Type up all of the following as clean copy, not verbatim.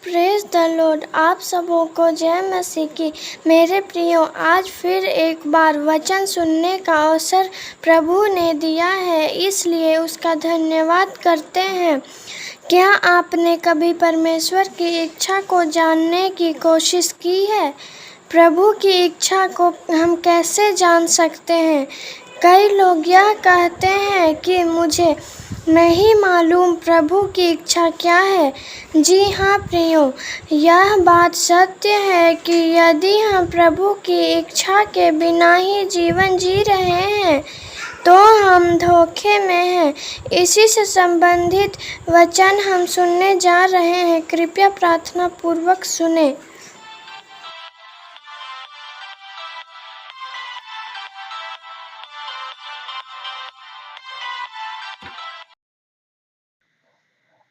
Praise the Lord. आप सबों को जय मसीह की। मेरे प्रियो, आज फिर एक बार वचन सुनने का अवसर प्रभु ने दिया है, इसलिए उसका धन्यवाद करते हैं। क्या आपने कभी परमेश्वर की इच्छा को जानने की कोशिश की है? प्रभु की इच्छा को हम कैसे जान सकते हैं? कई लोग यह कहते हैं कि मुझे नहीं मालूम प्रभु की इच्छा क्या है। जी हाँ प्रियो, यह बात सत्य है कि यदि हम प्रभु की इच्छा के बिना ही जीवन जी रहे हैं तो हम धोखे में हैं। इसी से संबंधित वचन हम सुनने जा रहे हैं। कृपया प्रार्थना पूर्वक सुने।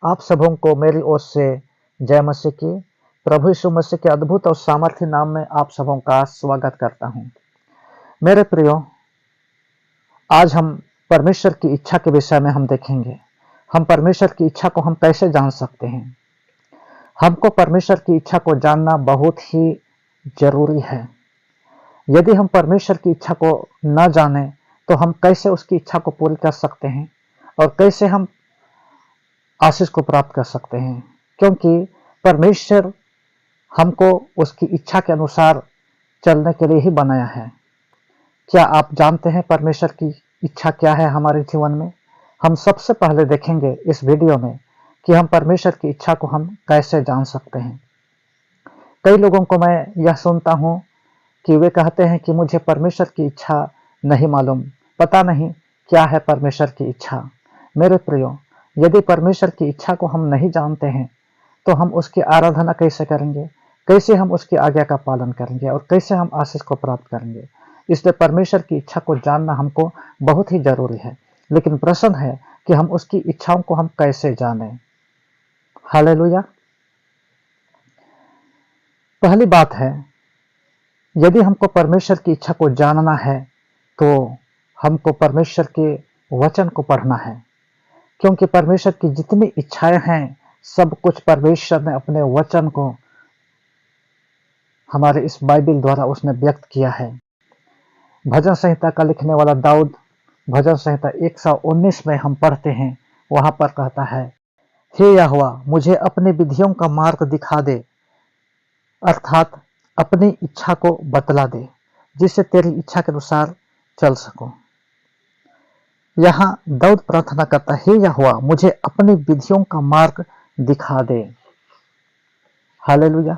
आप सबों को मेरी ओर से जय मसीह की। प्रभु यीशु मसीह के अद्भुत और सामर्थ्य नाम में आप सबों का स्वागत करता हूं। मेरे प्रियो, आज हम परमेश्वर की इच्छा के विषय में हम देखेंगे। हम परमेश्वर की इच्छा को हम कैसे जान सकते हैं। हमको परमेश्वर की इच्छा को जानना बहुत ही जरूरी है। यदि हम परमेश्वर की इच्छा को न जाने तो हम कैसे उसकी इच्छा को पूरी कर सकते हैं और कैसे हम आशीष को प्राप्त कर सकते हैं, क्योंकि परमेश्वर हमको उसकी इच्छा के अनुसार चलने के लिए ही बनाया है। क्या आप जानते हैं परमेश्वर की इच्छा क्या है हमारे जीवन में? हम सबसे पहले देखेंगे इस वीडियो में कि हम परमेश्वर की इच्छा को हम कैसे जान सकते हैं। कई लोगों को मैं यह सुनता हूं कि वे कहते हैं कि मुझे परमेश्वर की इच्छा नहीं मालूम, पता नहीं क्या है परमेश्वर की इच्छा। मेरे प्रियो, यदि परमेश्वर की इच्छा को हम नहीं जानते हैं तो हम उसकी आराधना कैसे करेंगे, कैसे हम उसकी आज्ञा का पालन करेंगे और कैसे हम आशीष को प्राप्त करेंगे। इसलिए परमेश्वर की इच्छा को जानना हमको बहुत ही जरूरी है। लेकिन प्रश्न है कि हम उसकी इच्छाओं को हम कैसे जानें। हालेलुया। पहली बात है, यदि हमको परमेश्वर की इच्छा को जानना है तो हमको परमेश्वर के वचन को पढ़ना है, क्योंकि परमेश्वर की जितनी इच्छाएं हैं सब कुछ परमेश्वर ने अपने वचन को हमारे इस बाइबल द्वारा उसने व्यक्त किया है। भजन संहिता का लिखने वाला दाऊद भजन संहिता 119 में हम पढ़ते हैं, वहां पर कहता है, हे यहोवा मुझे अपने विधियों का मार्ग दिखा दे, अर्थात अपनी इच्छा को बतला दे, जिससे तेरी इच्छा के अनुसार चल सकूं। यहाँ दाऊद प्रार्थना करता है, हे यहोवा मुझे अपनी विधियों का मार्ग दिखा दे। हालेलुया।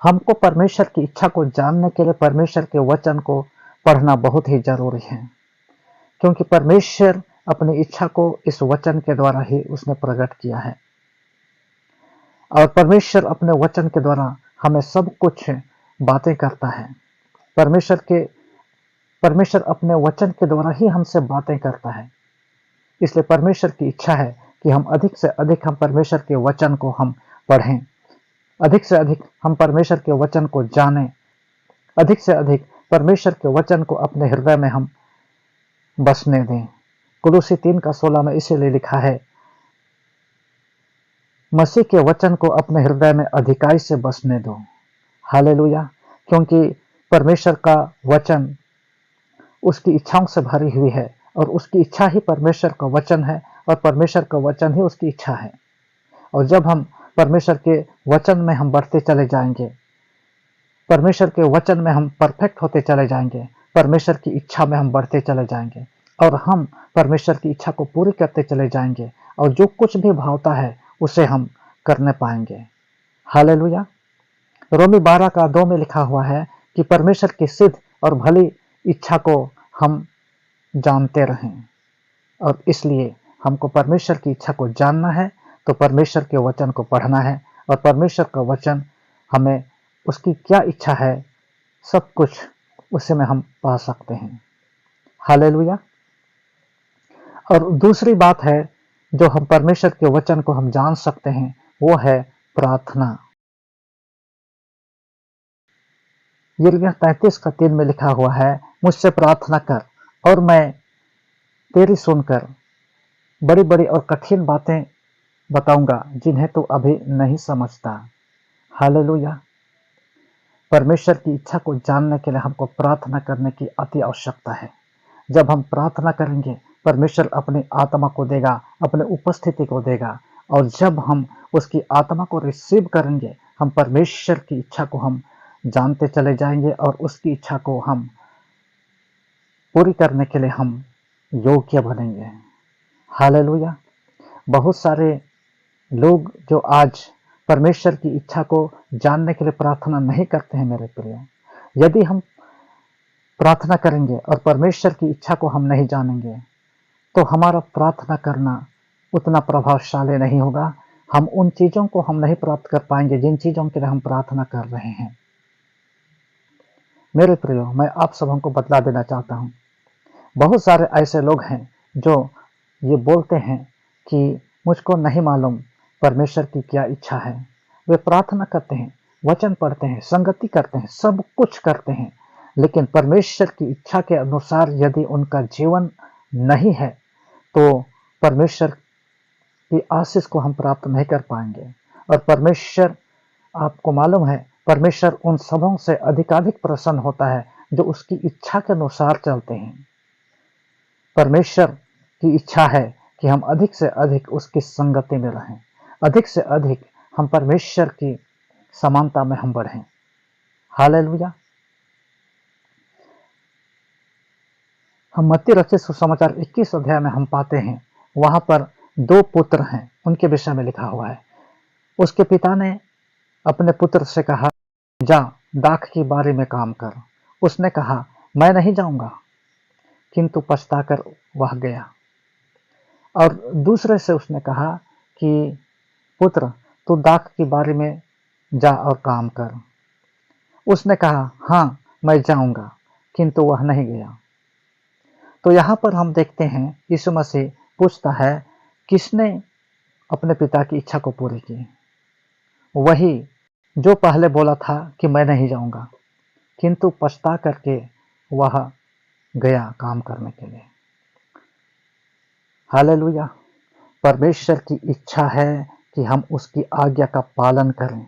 हमको परमेश्वर की इच्छा को जानने के लिए परमेश्वर के वचन को पढ़ना बहुत ही जरूरी है, क्योंकि परमेश्वर अपनी इच्छा को इस वचन के द्वारा ही उसने प्रकट किया है। और परमेश्वर अपने वचन के द्वारा हमें सब कुछ बातें करता है। परमेश्वर अपने वचन के द्वारा ही हमसे बातें करता है। इसलिए परमेश्वर की इच्छा है कि हम अधिक से अधिक हम परमेश्वर के वचन को हम पढ़ें, अधिक से अधिक हम परमेश्वर के वचन को जानें, अधिक से अधिक परमेश्वर के वचन को अपने हृदय में हम बसने दें। कुलुसी 3:16 में इसीलिए लिखा है, मसीह के वचन को अपने हृदय में अधिकाई से बसने दो। हालेलुया। क्योंकि परमेश्वर का वचन उसकी इच्छाओं से भरी हुई है और उसकी इच्छा ही परमेश्वर का वचन है और परमेश्वर का वचन ही उसकी इच्छा है। और जब हम परमेश्वर के वचन में हम बढ़ते चले जाएंगे, परमेश्वर के वचन में हम परफेक्ट होते चले जाएंगे, परमेश्वर की इच्छा में हम बढ़ते चले जाएंगे और हम परमेश्वर की इच्छा को पूरी करते चले जाएंगे और जो कुछ भी भावता है उसे हम करने पाएंगे। हालेलुया। रोमी 12:2 में लिखा हुआ है कि परमेश्वर की सिद्ध और भली इच्छा को हम जानते रहें। और इसलिए हमको परमेश्वर की इच्छा को जानना है तो परमेश्वर के वचन को पढ़ना है, और परमेश्वर का वचन हमें उसकी क्या इच्छा है सब कुछ उसे में हम पा सकते हैं। हालेलुया। और दूसरी बात है जो हम परमेश्वर के वचन को हम जान सकते हैं, वो है प्रार्थना। यिर्मयाह 33:3 में लिखा हुआ है, मुझसे प्रार्थना कर और मैं तेरी सुनकर बड़ी बड़ी और कठिन बातें बताऊंगा जिन्हें तू अभी नहीं समझता। हालेलुया। परमेश्वर की इच्छा को जानने के लिए हमको प्रार्थना करने की अति आवश्यकता है। जब हम प्रार्थना करेंगे, परमेश्वर अपनी आत्मा को देगा, अपने उपस्थिति को देगा, और जब हम उसकी आत्मा को रिसीव करेंगे, हम परमेश्वर की इच्छा को हम जानते चले जाएंगे और उसकी इच्छा को हम पूरी करने के लिए हम योग्य बनेंगे। हालेलुया। बहुत सारे लोग जो आज परमेश्वर की इच्छा को जानने के लिए प्रार्थना नहीं करते हैं मेरे प्रिय, यदि हम प्रार्थना करेंगे और परमेश्वर की इच्छा को हम नहीं जानेंगे, तो हमारा प्रार्थना करना उतना प्रभावशाली नहीं होगा। हम उन चीज़ों को हम नहीं प्राप्त कर पाएंगे जिन चीज़ों के लिए हम प्रार्थना कर रहे हैं। मेरे प्रियो, मैं आप सबों को बतला देना चाहता हूँ, बहुत सारे ऐसे लोग हैं जो ये बोलते हैं कि मुझको नहीं मालूम परमेश्वर की क्या इच्छा है। वे प्रार्थना करते हैं, वचन पढ़ते हैं, संगति करते हैं, सब कुछ करते हैं, लेकिन परमेश्वर की इच्छा के अनुसार यदि उनका जीवन नहीं है, तो परमेश्वर की आशीष को हम प्राप्त नहीं कर पाएंगे। और परमेश्वर, आपको मालूम है, परमेश्वर उन सबों से अधिकाधिक प्रसन्न होता है जो उसकी इच्छा के अनुसार चलते हैं। परमेश्वर की इच्छा है कि हम अधिक से अधिक उसकी संगति में रहें, अधिक से अधिक हम परमेश्वर की समानता में हम बढ़ें। हालेलुया। हम मत्ती रचित सुसमाचार 21 अध्याय में हम पाते हैं, वहां पर दो पुत्र हैं, उनके विषय में लिखा हुआ है। उसके पिता ने अपने पुत्र से कहा, जा दाख की बारी में काम कर। उसने कहा, मैं नहीं जाऊंगा, किंतु पछताकर वह गया। और दूसरे से उसने कहा कि पुत्र, तू दाख की बारी में जा और काम कर। उसने कहा, हाँ मैं जाऊंगा, किंतु वह नहीं गया। तो यहाँ पर हम देखते हैं, यीशु मसीह पूछता है, किसने अपने पिता की इच्छा को पूरी की? वही जो पहले बोला था कि मैं नहीं जाऊंगा, किंतु पछता करके वह गया काम करने के लिए। हालेलुया। परमेश्वर की इच्छा है कि हम उसकी आज्ञा का पालन करें,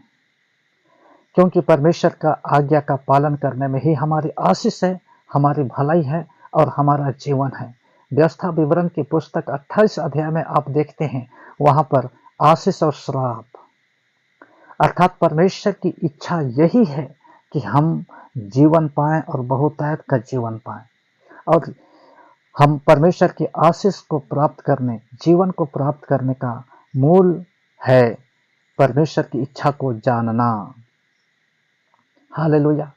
क्योंकि परमेश्वर का आज्ञा का पालन करने में ही हमारी आशीष है, हमारी भलाई है और हमारा जीवन है। व्यवस्था विवरण की पुस्तक 28 अध्याय में आप देखते हैं, वहां पर आशीष और श्राप, अर्थात परमेश्वर की इच्छा यही है कि हम जीवन पाएं और बहुतायत का जीवन पाएं। और हम परमेश्वर की आशीष को प्राप्त करने, जीवन को प्राप्त करने का मूल है परमेश्वर की इच्छा को जानना। हालेलुया।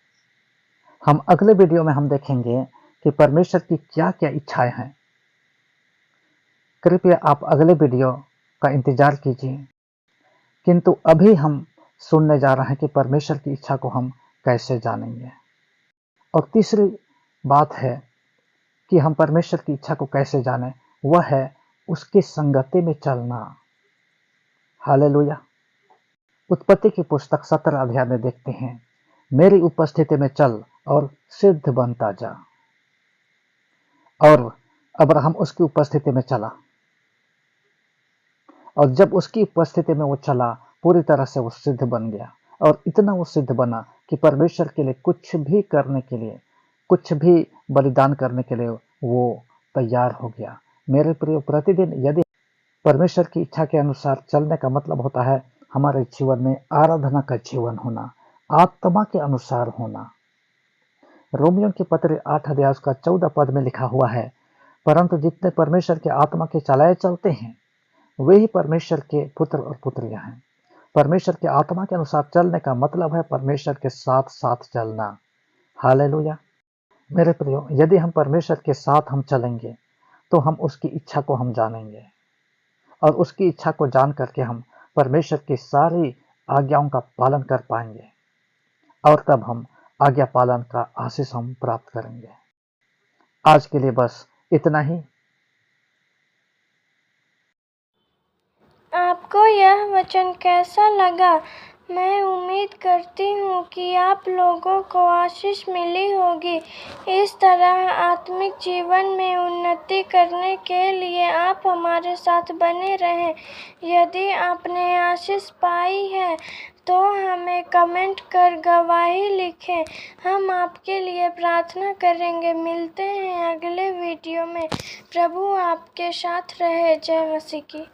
हम अगले वीडियो में हम देखेंगे कि परमेश्वर की क्या क्या इच्छाएं हैं। कृपया आप अगले वीडियो का इंतजार कीजिए। किंतु अभी हम सुनने जा रहे हैं कि परमेश्वर की इच्छा को हम कैसे जानेंगे। और तीसरी बात है कि हम परमेश्वर की इच्छा को कैसे जानें, वह है उसकी संगति में चलना। हालेलुया। उत्पत्ति की पुस्तक 17 अध्याय में देखते हैं, मेरी उपस्थिति में चल और सिद्ध बनता जा। और अब्राहम उसकी उपस्थिति में चला, और जब उसकी उपस्थिति में वो चला, पूरी तरह से वो सिद्ध बन गया। और इतना वो सिद्ध बना कि परमेश्वर के लिए कुछ भी करने के लिए, कुछ भी बलिदान करने के लिए वो तैयार हो गया। मेरे प्रिय, प्रतिदिन यदि परमेश्वर की इच्छा के अनुसार चलने का मतलब होता है हमारे जीवन में आराधना का जीवन होना, आत्मा के अनुसार होना। रोमियो की पत्री 8 अध्याय का 14 पद में लिखा हुआ है, परंतु जितने परमेश्वर के आत्मा के चलाए चलते हैं, वे ही परमेश्वर के पुत्र और पुत्रियां हैं। परमेश्वर के आत्मा के अनुसार चलने का मतलब है परमेश्वर के साथ साथ चलना। हालेलुया। मेरे प्रियो, यदि हम परमेश्वर के साथ हम चलेंगे, तो हम उसकी इच्छा को हम जानेंगे, और उसकी इच्छा को जान करके हम परमेश्वर की सारी आज्ञाओं का पालन कर पाएंगे, और तब हम आज्ञा पालन का आशीष हम प्राप्त करेंगे। आज के लिए बस इतना ही। आपको यह वचन कैसा लगा मैं उम्मीद करती हूँ कि आप लोगों को आशीष मिली होगी। इस तरह आत्मिक जीवन में उन्नति करने के लिए आप हमारे साथ बने रहें। यदि आपने आशीष पाई है तो हमें कमेंट कर गवाही लिखें। हम आपके लिए प्रार्थना करेंगे। मिलते हैं अगले वीडियो में। प्रभु आपके साथ रहे। जय मसीह की।